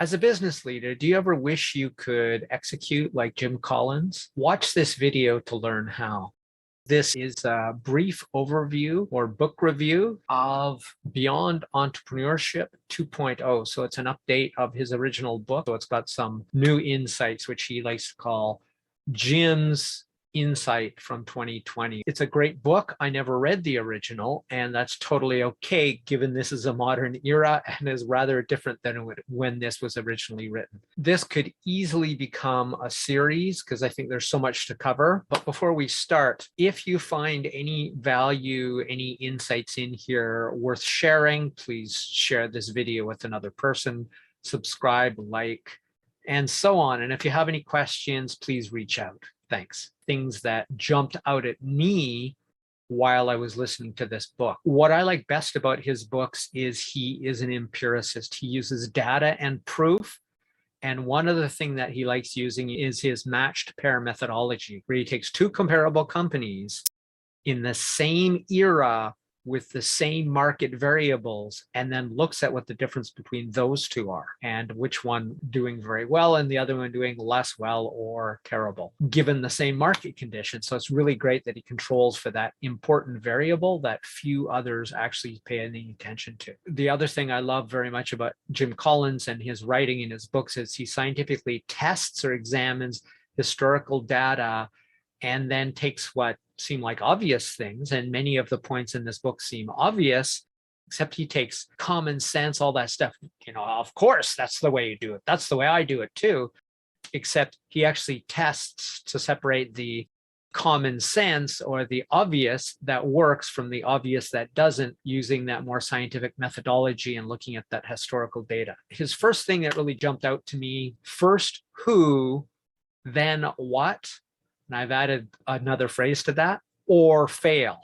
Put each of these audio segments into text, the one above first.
As a business leader, do you ever wish you could execute like Jim Collins? Watch this video to learn how. This is a brief overview or book review of Beyond Entrepreneurship 2.0. So it's an update of his original book. So it's got some new insights, which he likes to call Jim's insight from 2020. It's a great book. I never read the original, and that's totally okay, given this is a modern era and is rather different than when this was originally written. This could easily become a series because I think there's so much to cover. But before we start, if you find any value, any insights in here worth sharing, please share this video with another person, subscribe, like, and so on. And if you have any questions, please reach out. Thanks. Things that jumped out at me while I was listening to this book. What I like best about his books is he is an empiricist. He uses data and proof. And one of the things that he likes using is his matched pair methodology, where he takes two comparable companies in the same era with the same market variables, and then looks at what the difference between those two are and which one doing very well and the other one doing less well or terrible, given the same market conditions. So it's really great that he controls for that important variable that few others actually pay any attention to. The other thing I love very much about Jim Collins and his writing in his books is he scientifically tests or examines historical data and then takes what seem like obvious things, and many of the points in this book seem obvious, except he takes common sense, all that stuff. Of course, that's the way you do it. That's the way I do it too. Except he actually tests to separate the common sense or the obvious that works from the obvious that doesn't, using that more scientific methodology and looking at that historical data. His first thing that really jumped out to me, first who, then what, and I've added another phrase to that, or fail.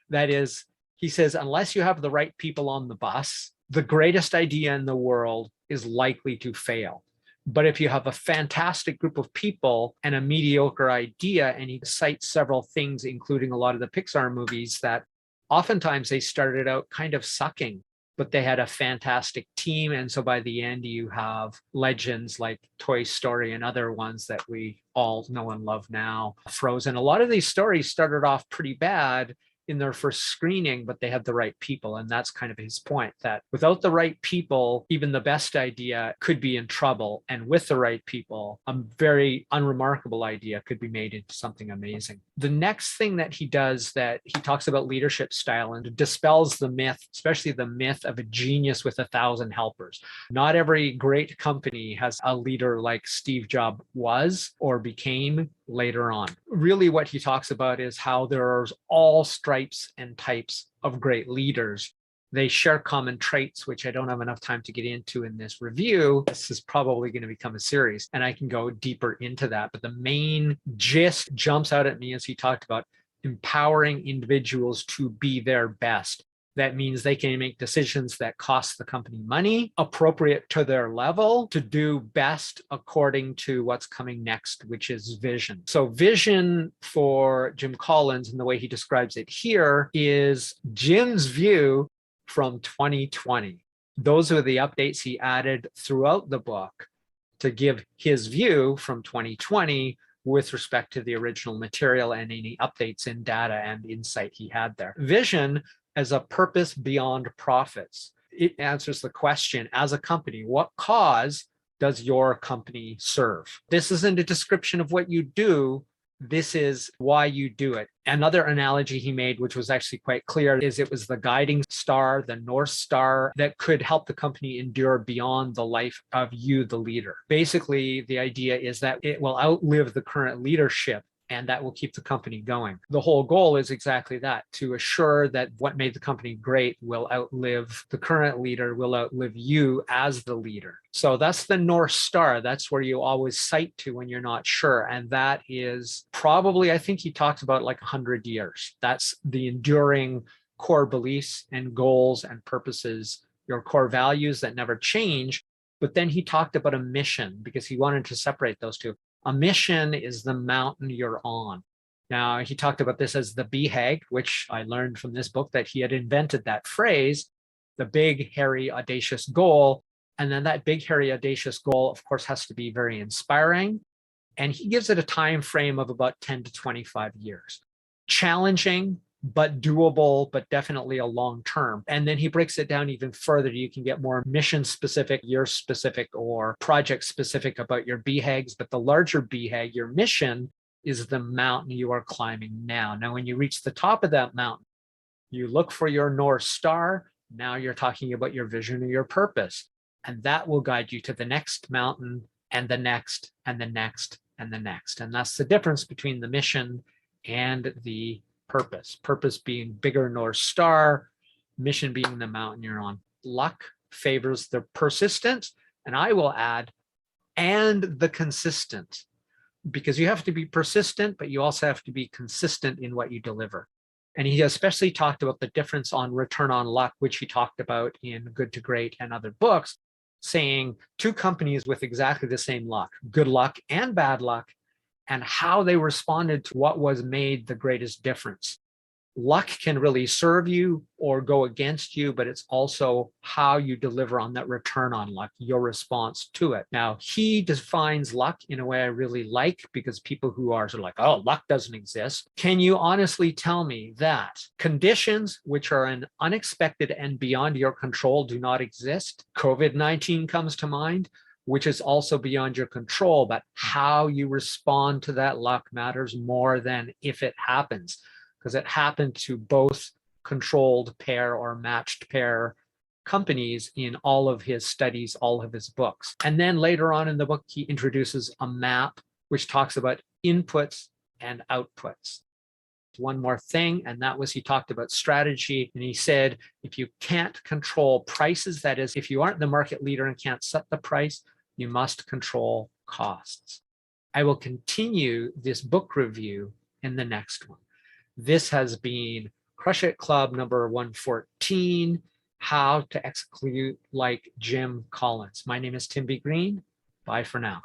That is, he says, unless you have the right people on the bus, the greatest idea in the world is likely to fail. But if you have a fantastic group of people and a mediocre idea, and he cites several things, including a lot of the Pixar movies, that oftentimes they started out kind of sucking, but they had a fantastic team. And so by the end, you have legends like Toy Story and other ones that we all know and love now. Frozen. A lot of these stories started off pretty bad in their first screening, but they had the right people. And that's kind of his point, that without the right people, even the best idea could be in trouble. And with the right people, a very unremarkable idea could be made into something amazing. The next thing that he does, that he talks about leadership style and dispels the myth, especially the myth of a genius with 1,000 helpers. Not every great company has a leader like Steve Jobs was or became later on. Really what he talks about is how there are all stripes and types of great leaders. They share common traits, which I don't have enough time to get into in this review. This is probably going to become a series, and I can go deeper into that. But the main gist jumps out at me as he talked about empowering individuals to be their best. That means they can make decisions that cost the company money, appropriate to their level, to do best according to what's coming next, which is vision. So vision for Jim Collins, and the way he describes it here, is Jim's view from 2020. Those are the updates he added throughout the book to give his view from 2020 with respect to the original material and any updates in data and insight he had there. Vision as a purpose beyond profits. It answers the question, as a company, what cause does your company serve? This isn't a description of what you do. This is why you do it. Another analogy he made, which was actually quite clear, is it was the guiding star, the North Star, that could help the company endure beyond the life of you, the leader. Basically, the idea is that it will outlive the current leadership, and that will keep the company going. The whole goal is exactly that, to assure that what made the company great will outlive the current leader, will outlive you as the leader. So that's the North Star. That's where you always cite to when you're not sure. And that is probably, I think he talked about like 100 years. That's the enduring core beliefs and goals and purposes, your core values that never change. But then he talked about a mission because he wanted to separate those two. A mission is the mountain you're on. Now, he talked about this as the BHAG, which I learned from this book that he had invented that phrase, the big, hairy, audacious goal, And then that big, hairy, audacious goal, of course, has to be very inspiring. And he gives it a time frame of about 10 to 25 years. Challenging, but doable, but definitely a long term. And then he breaks it down even further. You can get more mission specific, year specific, or project specific about your BHAGs. But the larger BHAG, your mission, is the mountain you are climbing now. Now, when you reach the top of that mountain, you look for your North Star. Now you're talking about your vision or your purpose. And that will guide you to the next mountain and the next and the next and the next. And that's the difference between the mission and the purpose. Purpose being bigger North Star, mission being the mountain you're on. Luck favors the persistent, and I will add, and the consistent, because you have to be persistent, but you also have to be consistent in what you deliver. And he especially talked about the difference on return on luck, which he talked about in Good to Great and other books, saying two companies with exactly the same luck, good luck and bad luck, and how they responded to what was made the greatest difference. Luck can really serve you or go against you, but it's also how you deliver on that return on luck, your response to it. Now, he defines luck in a way I really like, because people who are sort of like, oh, luck doesn't exist. Can you honestly tell me that conditions which are an unexpected and beyond your control do not exist? COVID-19 comes to mind, which is also beyond your control, but how you respond to that luck matters more than if it happens, because it happened to both controlled pair or matched pair companies in all of his studies, all of his books. And then later on in the book, he introduces a map which talks about inputs and outputs. One more thing, and that was he talked about strategy. And he said, if you can't control prices, that is, if you aren't the market leader and can't set the price, you must control costs. I will continue this book review in the next one. This has been Crush It Club number 114, How to Execute Like Jim Collins. My name is Tim B. Green. Bye for now.